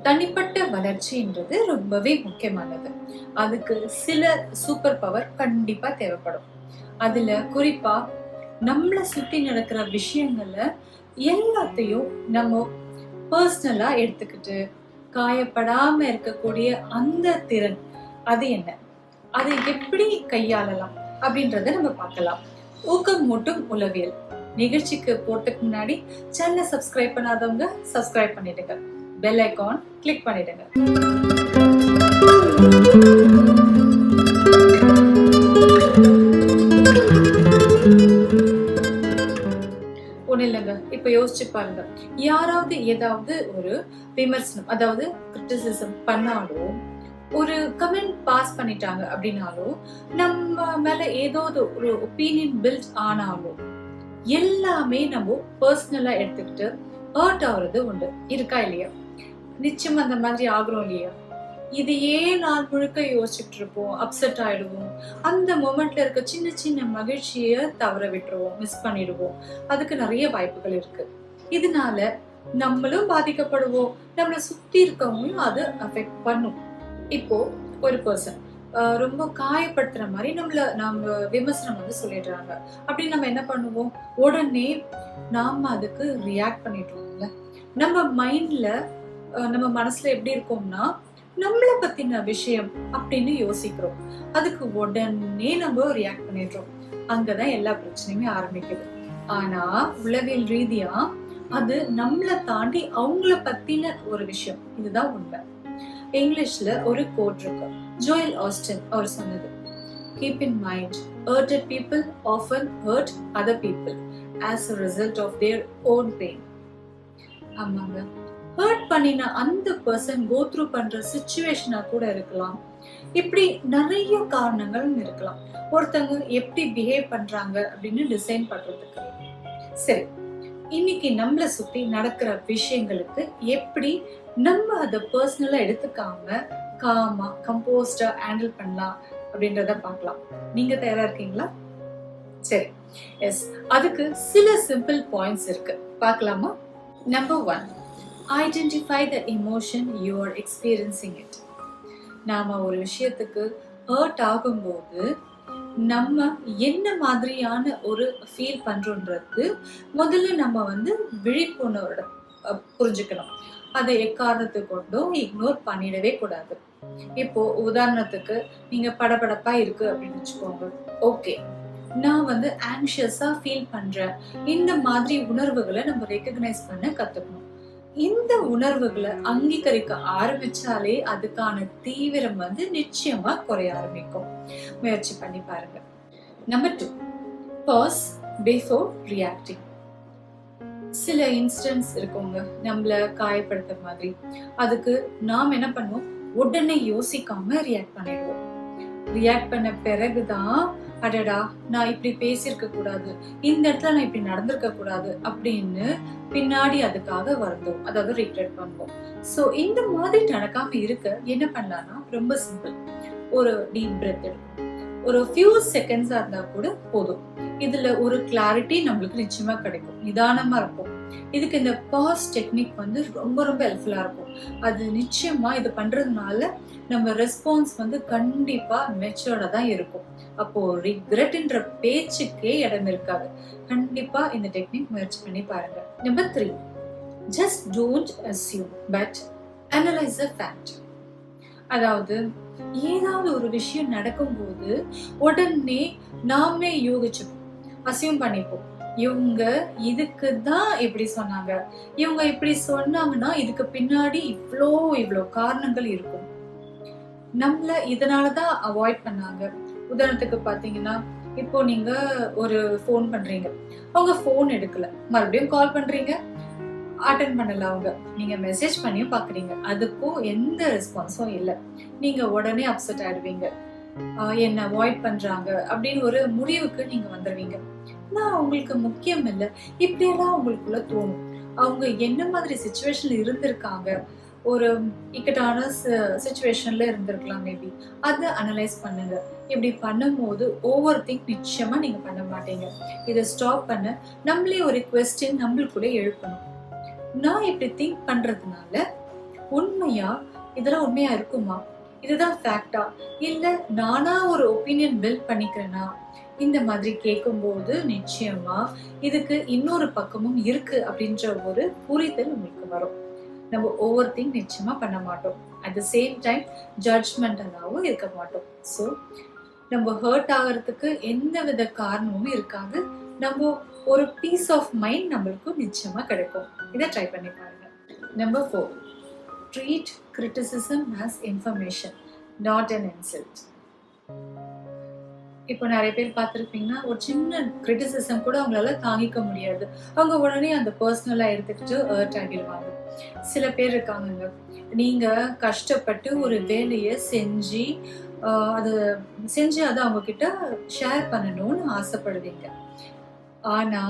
தனிப்பட்ட வளர்ச்சின்றது ரொம்பவே முக்கியமானது. அதுக்கு சில சூப்பர் பவர் கண்டிப்பா தேவைப்படும். அதுல குறிப்பா நம்மள சுத்தி நடக்கிற விஷயங்கள்ல எல்லாத்தையும் நம்ம பர்சனலா எடுத்துக்கிட்டு காயப்படாம இருக்கக்கூடிய அந்த திறன் அது என்ன? அதை எப்படி கையாளலாம் அப்படின்றத நம்ம பார்க்கலாம். ஊக்கம் மூட்டும் உளவியல் நிகழ்ச்சிக்கு போறதுக்கு முன்னாடி சேனலை சப்ஸ்கிரைப் பண்ணாதவங்க சப்ஸ்கிரைப் பண்ணிடுங்க. பெல் ஐகான் கிளிக் பண்ணிடுங்க. ஒண்ணு இல்லைங்க, இப்ப யோசிச்சு பாருங்க. யாராவது ஏதாவது ஒரு விமர்சனம், அதாவது கிரிட்டிசிசம் பண்ணாலும், ஒரு கமெண்ட் பாஸ் பண்ணிட்டாங்க அப்படின்னாலும், நம்ம மேல ஏதாவது ஒரு ஒப்பீனியன் பில்ட் ஆனாலும் எல்லாமே நம்ம பர்சனலா எடுத்துக்கிட்டு ஹர்ட் ஆகுறது உண்டு. இருக்கா இல்லையா? நிச்சயம் அந்த மாதிரி ஆகுறோம் இல்லையா? இதையே நாள் முழுக்க யோசிச்சுட்டு இருப்போம், அப்செட் ஆயிடுவோம். அந்த மொமெண்ட்ல இருக்க சின்ன சின்ன மகிழ்ச்சிய தவற விட்டுருவோம், மிஸ் பண்ணிடுவோம். அதுக்கு நிறைய வாய்ப்புகள் இருக்கு. இதனால நம்மளும் பாதிக்கப்படுவோம், நம்மளை சுத்தி இருக்கவங்களும் அது அஃபெக்ட் பண்ணும். இப்போ ஒரு பர்சன் ரொம்ப காயப்படுத்துற மாதிரி நம்ம விமர்சனம் வந்து சொல்லிடுறாங்க அப்படின்னு நம்ம என்ன பண்ணுவோம்? உடனே நாம அதுக்கு ரியாக்ட் பண்ணிடுவோம்ல. நம்ம மைண்ட்ல நம்ம மனசுல எப்படி இருக்கோம்னா, நம்மள பத்தின விஷயம் அப்படின்னு யோசிக்கிறோம். அதுக்கு உடனே நம்ம ரியாக்ட் பண்ணிடுறோம். அங்கதான் எல்லா பிரச்சனையுமே ஆரம்பிக்குது. ஆனா உளவியல் ரீதியா அது நம்மள தாண்டி அவங்கள பத்தின ஒரு விஷயம். இதுதான் உண்மை. இங்கிலீஷ்ல ஒரு கோட் இருக்கு. ஜோயல் ஆஸ்டின் அவர் சொன்னது, keep in mind hurted people often hurt other people as a result of their own pain. ஆமாங்க, ஹர்ட் பண்ணின அந்த பர்சன் கோ த்ரூ பண்ற சிச்சுவேஷனா கூட இருக்கலாம். இப்படி நிறைய காரணங்களும் இருக்கலாம் ஒருத்தவங்க எப்படி பிஹேவ் பண்றாங்க அப்படின்னு டிசைன் பண்றதுக்கு. சரி, இன்னைக்கு நம்மள சுத்தி நடக்கிற விஷயங்களுக்கு எப்படி நம்ம அதை பர்சனலா எடுத்துக்காம காமா கம்போஸ்டா ஹேண்டில் பண்ணலாம் அப்படின்றத பார்க்கலாம். நீங்க தயாரா இருக்கீங்களா? சரி, எஸ், அதுக்கு சில சிம்பிள் பாயிண்ட்ஸ் இருக்கு, பார்க்கலாமா? Number 1, identify the emotion you are experiencing it. நாம ஒரு விஷயத்துக்கு ஹர்ட் ஆகும்போது நம்ம என்ன மாதிரியான ஒரு ஃபீல் பண்றோன்றது முதல்ல நம்ம வந்து விழிப்புணர்வோட புரிஞ்சுக்கணும். அதை எக்காரணத்தை கொண்டும் இக்னோர் பண்ணிடவே கூடாது. இப்போ உதாரணத்துக்கு நீங்க படபடப்பா இருக்கு அப்படின்னு வச்சுக்கோங்க. ஓகே, நான் வந்து ஆங்ஷியஸா ஃபீல் பண்றேன். இந்த மாதிரி உணர்வுகளை நம்ம ரெகக்னைஸ் பண்ண கத்துக்கணும். இந்த உணர்வுகளை அங்கீகரிக்க ஆரம்பிச்சாலே அதுக்கான தீவிரம் வந்து நிச்சயமா குறைய ஆரம்பிக்கும். முயற்சி பண்ணி பாருங்க. Number 2, pause before reacting. சில இன்ஸ்டன்ஸ் இருக்குங்க நம்மள காயப்படுத்துற மாதிரி. அதுக்கு நாம் என்ன பண்ணுவோம்? உடனே யோசிக்காம ரியாக்ட் பண்ணிடுவோம். ரியாக்ட் பண்ண பிறகுதான், அடடா நான் இப்படி பேசியிருக்க கூடாது, இந்த இடத்துல நான் இப்படி நடந்திருக்க கூடாது அப்படின்னு பின்னாடி அதுக்காக வருந்தோம், அதாவது ரிக்ரெட் பண்ணுவோம். ஸோ இந்த மாதிரி நடக்காம இருக்க என்ன பண்ணலாம்னா, ரொம்ப சிம்பிள். ஒரு டீப் பிரெத் எடுக்கும். ஒரு ஃபியூ செகண்ட்ஸா இருந்தா கூட போதும். இதுல ஒரு கிளாரிட்டி நம்மளுக்கு நிச்சயமா கிடைக்கும், நிதானமா இருக்கும். இதுக்கு இந்த பாஸ் டெக்னிக் வந்து ரொம்ப ரொம்ப ஹெல்ப்ஃபுல்லா இருக்கும். அது நிச்சயமா இது பண்றதுனால நம்ம ரெஸ்பான்ஸ் வந்து கண்டிப்பா மெச்சூர்டா தான் இருக்கும். அப்போ ரிக்ரெட்ன்ற பேச்சுக்கே இடம் இருக்காது. கண்டிப்பா இந்த டெக்னிக் முயற்சி பண்ணி பாருங்க. Number 3, just don't assume but analyse the fact. அதாவது ஏதாவது ஒரு விஷயம் நடக்கும்போது உடனே நாமே யோசிச்சுப்போம், அஸ்யூம் பண்ணிப்போம். இவங்க இதுக்கு தான் இப்படி சொன்னாங்க, இவங்க இப்படி சொன்னாங்கன்னா இதுக்கு பின்னாடி இவ்வளோ காரணங்கள் இருக்கும், நம்மள இதனாலதான் அவாய்ட் பண்ணாங்க. உதாரணத்துக்கு பாத்தீங்கன்னா, இப்போ நீங்க ஒரு போன் பண்றீங்க, அவங்க போன் எடுக்கல, மறுபடியும் கால் பண்றீங்க, அட்டென்ட் பண்ணல அவங்க. நீங்க மெசேஜ் பண்ணியும் பாக்குறீங்க, அதுக்கும் எந்த ரெஸ்பான்ஸும் இல்லை. நீங்க உடனே அப்செட் ஆயிடுவீங்க. என்ன அவாய்ட் பண்றாங்க அப்படின்னு ஒரு முடிவுக்கு நீங்க வந்துடுவீங்க. நான் உங்களுக்கு முக்கியம் இல்லை, இப்படியெல்லாம் உங்களுக்குள்ள தோணும். அவங்க என்ன மாதிரி சிச்சுவேஷன்ல இருந்திருக்காங்க, ஒரு இக்கட்டான சிச்சுவேஷன்ல இருந்திருக்கலாம் மேபி. அதை அனலைஸ் பண்ணுங்க. இப்படி பண்ணும்போது ஓவர் திங்க் நிச்சயமா நீங்க பண்ண மாட்டீங்க. இதை ஸ்டாப் பண்ண நம்மளே ஒரு குவெஸ்டின் நம்மளுக்குள்ளே எழுப்பணும். நான் இப்படி திங்க் பண்றதுனால உண்மையா, இதெல்லாம் உண்மையா இருக்குமா, இதுதான் ஃபேக்டா, இல்ல நானா ஒரு ஒப்பீனியன் பில்ட் பண்ணிக்கிறேனா, இந்த மாதிரி கேட்கும்போது நிச்சயமா இதுக்கு இன்னொரு பக்கமும் இருக்கு அப்படின்ற ஒரு புரிதல் உங்களுக்கு வரும். நம்ம ஓவர் திங்க் நிச்சயமா பண்ண மாட்டோம். அட் த சேம் டைம் ஜட்ஜ்மெண்டலாவும் இருக்க மாட்டோம். ஸோ நம்ம ஹர்ட் ஆகிறதுக்கு எந்த வித காரணமும் இருக்காது. நம்ம ஒரு பீஸ் ஆஃப் மைண்ட் நம்மளுக்கு நிச்சயமா கிடைக்கும். இதை ட்ரை பண்ணி பாருங்க. Number 4, treat criticism as information, not an insult. இப்போ நிறைய பேர் பார்த்துருப்பீங்கன்னா, ஒரு சின்ன கிரிட்டிசிசம் கூட அவங்களால தாங்கிக்க முடியாது. அவங்க உடனே அந்த பர்சனலா எடுத்துக்கிட்டு ஹர்ட் ஆகிடுவாங்க. சில பேர் இருக்காங்க, நீங்க கஷ்டப்பட்டு ஒரு வேலையை செஞ்சு அதை அவங்க கிட்ட ஷேர் பண்ணணும்னு ஆசைப்படுவீங்க. ஆனா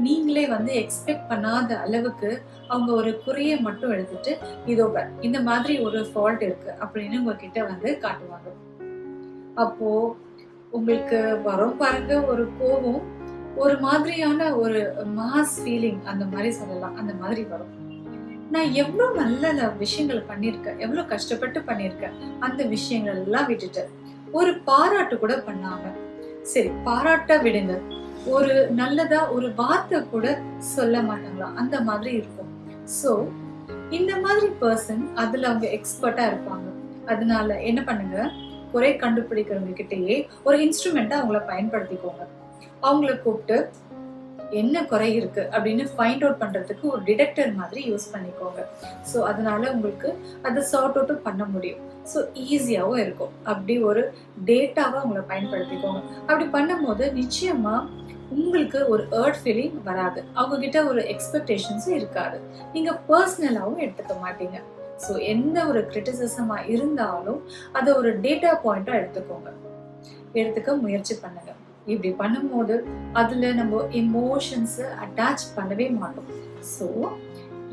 நீங்களே எக்ஸ்பெக்ட் பண்ணாத அளவுக்கு அவங்க ஒரு குறையை மட்டும் எடுத்துட்டு, இதோ இந்த மாதிரி ஒரு ஃபால்ட் இருக்கு அப்படின்னு உங்ககிட்ட காட்டுவாங்க. அப்போ உங்களுக்கு வரும் பாருங்க ஒரு கோபம், ஒரு மாதிரியான ஒரு மாஸ் ஃபீலிங், அந்த மாதிரி சொல்லலாம். அந்த மாதிரி வரும். நான் எவ்வளவு நல்ல விஷயங்கள் பண்ணிருக்கேன், எவ்வளவு கஷ்டப்பட்டு பண்ணிருக்கேன், அந்த விஷயங்கள் எல்லாம் விட்டுட்டு ஒரு பாராட்டு கூட பண்ணாம, சரி பாராட்ட விடுங்க, ஒரு நல்லதா ஒரு வார்த்தை கூட சொல்ல மாட்டாங்களா, அந்த மாதிரி இருக்கும். சோ இந்த மாதிரி பர்சன் அதுல அவங்க எக்ஸ்பர்ட்டா இருப்பாங்க. அதனால என்ன பண்ணுங்க, குறை கண்டுபிடிக்கிறவங்க கிட்டயே ஒரு இன்ஸ்ட்ருமெண்டா அவங்கள பயன்படுத்திக்கோங்க. அவங்கள கூப்பிட்டு என்ன குறை இருக்கு அப்படின்னு ஃபைண்ட் அவுட் பண்றதுக்கு ஒரு டிடெக்டர் மாதிரி யூஸ் பண்ணிக்கோங்க. ஸோ அதனால உங்களுக்கு அதை சார்ட் அவுட்டும் பண்ண முடியும். ஸோ ஈஸியாகவும் இருக்கும். அப்படி ஒரு டேட்டாவை அவங்கள பயன்படுத்திக்கோங்க. அப்படி பண்ணும்போது நிச்சயமா உங்களுக்கு ஒரு ஹர்ட் ஃபீலிங் வராது. அவங்க கிட்ட ஒரு எக்ஸ்பெக்டேஷன்ஸும் இருக்காது. நீங்க பர்சனலாகவும் எடுத்துக்க மாட்டீங்க. ஸோ எந்த ஒரு கிரிட்டிசிசமா இருந்தாலும் அதை ஒரு டேட்டா பாயிண்டா எடுத்துக்க முயற்சி பண்ணுங்க. இப்படி பண்ணும்போது அதுல நம்ம எமோஷன்ஸ் அட்டாச் பண்ணவே மாட்டோம். ஸோ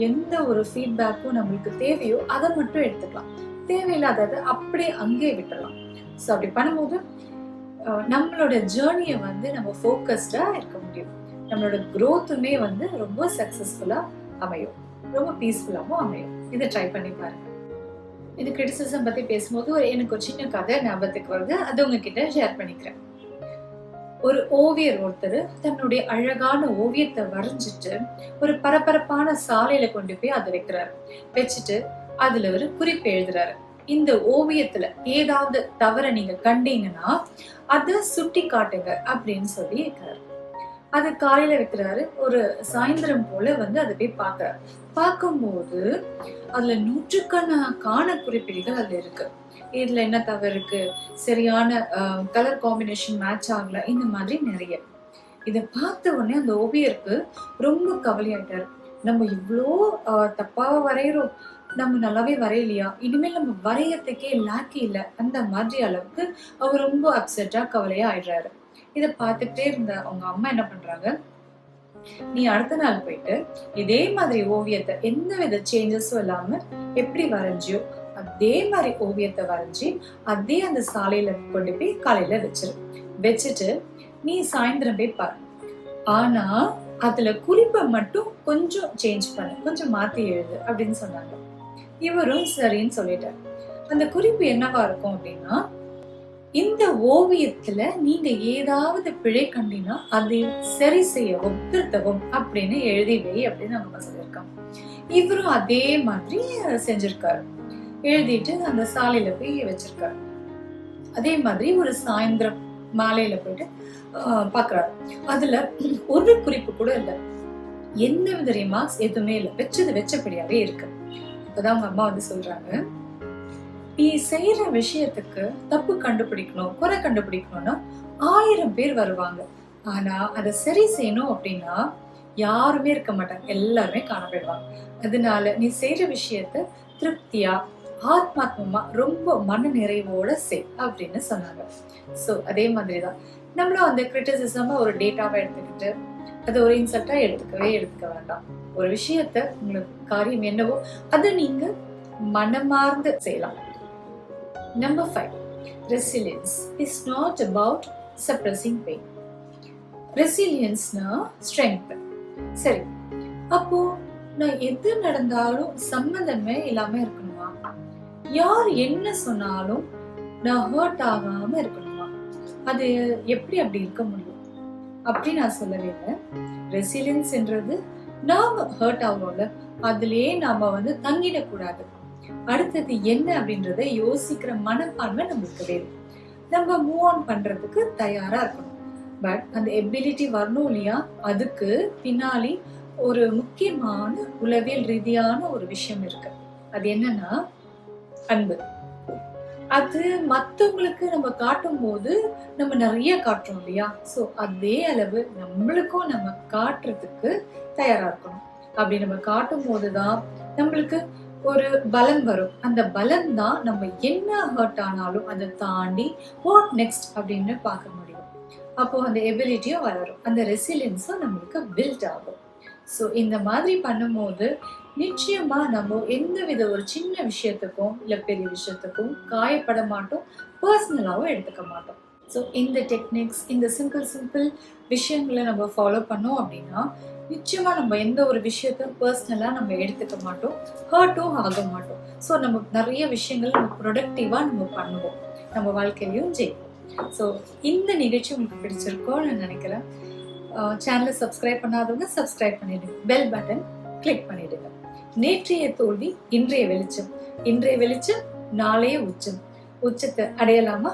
எந்த ஒரு ஃபீட்பேக்கும் நம்மளுக்கு தேவையோ அதை மட்டும் எடுத்துக்கலாம். தேவையில்லாததை அப்படியே அங்கே விட்டுடலாம். ஸோ அப்படி பண்ணும்போது நம்மளோட ஜேர்னியை நம்ம ஃபோக்கஸ்டா இருக்க முடியும். நம்மளோட க்ரோத்துமே ரொம்ப சக்சஸ்ஃபுல்லா அமையும், ரொம்ப பீஸ்ஃபுல்லாகவும் அமையும். இதை ட்ரை பண்ணி பாருங்க. இது கிரிட்டிசிசம் பத்தி பேசும்போது எனக்கு ஒரு சின்ன கதை ஞாபகத்துக்கு வருது. அதை உங்ககிட்ட ஷேர் பண்ணிக்கிறேன். ஒரு ஓவியர் ஒருத்தர் தன்னுடைய அழகான ஓவியத்தை வரைஞ்சிட்டு ஒரு பரபரப்பான சாலையில கொண்டு போய் அதை வச்சுட்டு அதுல ஒரு குறிப்பு எழுதுறாரு. இந்த ஓவியத்துல ஏதாவது தவற நீங்க கண்டீங்கன்னா அதை சுட்டி காட்டுங்க அப்படின்னு சொல்லி இருக்கிறாரு. அது காலையில வைக்கிறாரு. ஒரு சாயந்தரம் போல அதை போய் பாக்குறாரு. பார்க்கும்போது அதுல நூற்றுக்கணக்கான குறிப்பீடுகள் அதுல இருக்கு. இதுல என்ன தவறு இருக்கு, சரியான கலர் காம்பினேஷன் மேட்ச் ஆகல, இந்த மாதிரி நிறைய. இதை பார்த்த உடனே அந்த ஓவியருக்கு ரொம்ப கவலையாயிட்டாரு. நம்ம இவ்வளோ தப்பாவா வரைகிறோம், நம்ம நல்லாவே வரையலையா, இனிமேல் நம்ம வரையறதுக்கே லாக்கி இல்லை, அந்த மாதிரி அளவுக்கு அவர் ரொம்ப அப்செட்டா கவலையா ஆயிடுறாரு. இதை பார்த்துட்டே இருந்த அவங்க அம்மா என்ன பண்றாங்க, நீ அடுத்த நாள் போயிட்டு இதே மாதிரி ஓவியத்தை எந்த வித சேஞ்சஸும் இல்லாம எப்படி வரைஞ்சியோ அதே மாதிரி ஓவியத்தை வரைஞ்சி அதே அந்த சாலையில கொண்டு போய் காலையில வச்சுட்டு நீ சாயந்தரம் போய் பாரு. ஆனா அதுல குறிப்பை மட்டும் கொஞ்சம் சேஞ்ச் பண்ணு, கொஞ்சம் மாத்தி எழுது அப்படின்னு சொன்னாங்க. இவரும் சரின்னு சொல்லிட்டாரு. அந்த குறிப்பு என்னவா இருக்கும் அப்படின்னா, இந்த ஓவியத்துல நீங்க ஏதாவது பிழை கண்டினா அதை சரி செய்யவும் திருத்தவும் அப்படின்னு எழுதி வை அப்படின்னு அவங்க சொல்லியிருக்காங்க. இவரும் அதே மாதிரி செஞ்சிருக்காரு. எழுதிட்டு அந்த சாலையில போய் வச்சிருக்காரு. அதே மாதிரி ஒரு சாயந்தரம் மாலையில போயிட்டு பாக்குறாரு. அதுல ஒரு குறிப்பு கூட இல்லை, எந்த வித ரிமார்க்ஸ் எதுவுமே இல்லை, வச்சபடியாவே இருக்கு. அப்பதான் அவங்க அம்மா சொல்றாங்க, நீ செய்யற விஷயத்துக்கு தப்பு கண்டுபிடிக்கணும், குறை கண்டுபிடிக்கணும்னா 1000 பேர் வருவாங்க. ஆனா அதை சரி செய்யணும் அப்படின்னா யாருமே இருக்க மாட்டாங்க, எல்லாருமே காணப்படுவாங்க. அதனால நீ செய்யற விஷயத்த திருப்தியா ஆத்மாத்மமா ரொம்ப மன நிறைவோட செய் அப்படின்னு சொன்னாங்க. சோ அதே மாதிரிதான் நம்மளும் அந்த கிரிட்டிசிசமா ஒரு டேட்டாவை எடுத்துக்கிட்டு அதை ஒரு இன்சல்ட்டா எடுத்துக்க வேண்டாம். ஒரு விஷயத்த உங்களுக்கு காரியம் என்னவோ அதை நீங்க மனமார்ந்து செய்யலாம். Number 5, resilience is not about suppressing pain. Resilience-னா strength. சரி, அப்போ நான் எது நடந்தாலும் சம்மந்தமே இல்லாம இருக்கணும், யார் என்ன சொன்னாலும் நான் ஹர்ட் ஆகாம இருக்கணுமா? அது எப்படி அப்படி இருக்க முடியும் அப்படி நான் சொல்லவே இல்லை. ரெசிலியன்ஸ்ன்றது நாம ஹர்ட் ஆகுறோம்ல, அதுலயே நாம தங்கிடக்கூடாது. அடுத்தது என்ன அப்படின்றத யோசிக்கிற மனப்பான்மை நம்மளுக்கு வேணும். நம்ம மூவ் ஆன் பண்றதுக்கு தயாரா இருக்கணும். பட் அந்த எபிலிட்டி வரணும் இல்லையா, அதுக்கு பின்னாடி ஒரு முக்கியமான உளவியல் ரீதியான ஒரு விஷயம் இருக்கு. அது என்னன்னா அன்பு. அது மத்தவங்களுக்கு நம்ம காட்டும் போது நம்ம நிறைய காட்டுறோம் இல்லையா, சோ அதே அளவு நம்மளுக்கும் நம்ம காட்டுறதுக்கு தயாரா இருக்கணும். அப்படி நம்ம காட்டும் போதுதான் நம்மளுக்கு ஒரு பலம் வரும். அந்த பலம் தான் நம்ம என்ன ஹர்ட் ஆனாலும் அதை தாண்டி வாட் நெக்ஸ்ட் அப்படின்னு பார்க்க முடியும். அப்போ அந்த எபிலிட்டியும் வளரும், அந்த ரெசிலியன்ஸும் நம்மளுக்கு பில்ட் ஆகும். ஸோ இந்த மாதிரி பண்ணும்போது நிச்சயமா நம்ம எந்தவித ஒரு சின்ன விஷயத்துக்கும் இல்லை பெரிய விஷயத்துக்கும் காயப்பட மாட்டோம், பர்சனலாகவும் எடுத்துக்க மாட்டோம். ஸோ இந்த டெக்னிக்ஸ், இந்த சிம்பிள் விஷயங்களை நம்ம ஃபாலோ பண்ணோம் அப்படின்னா நிச்சயமா நம்ம எந்த ஒரு விஷயத்த பர்சனலா நம்ம எடுத்துக்க மாட்டோம், ஹர்ட்டும் ஆக மாட்டோம். ஸோ நம்ம நிறைய விஷயங்கள் நம்ம ப்ரொடக்டிவா நம்ம பண்ணுவோம், நம்ம வாழ்க்கையிலையும் ஜெயிப்போம். ஸோ இந்த நிகழ்ச்சி உங்களுக்கு பிடிச்சிருக்கோன்னு நான் நினைக்கிறேன். சேனலை சப்ஸ்கிரைப் பண்ணாதவங்க சப்ஸ்கிரைப் பண்ணிடுங்க, பெல் பட்டன் கிளிக் பண்ணிடுங்க. நேற்றைய தோல்வி இன்றைய வெளிச்சம், இன்றைய வெளிச்சம் நாளைய உச்சம். உச்சத்தை அடையலாமா?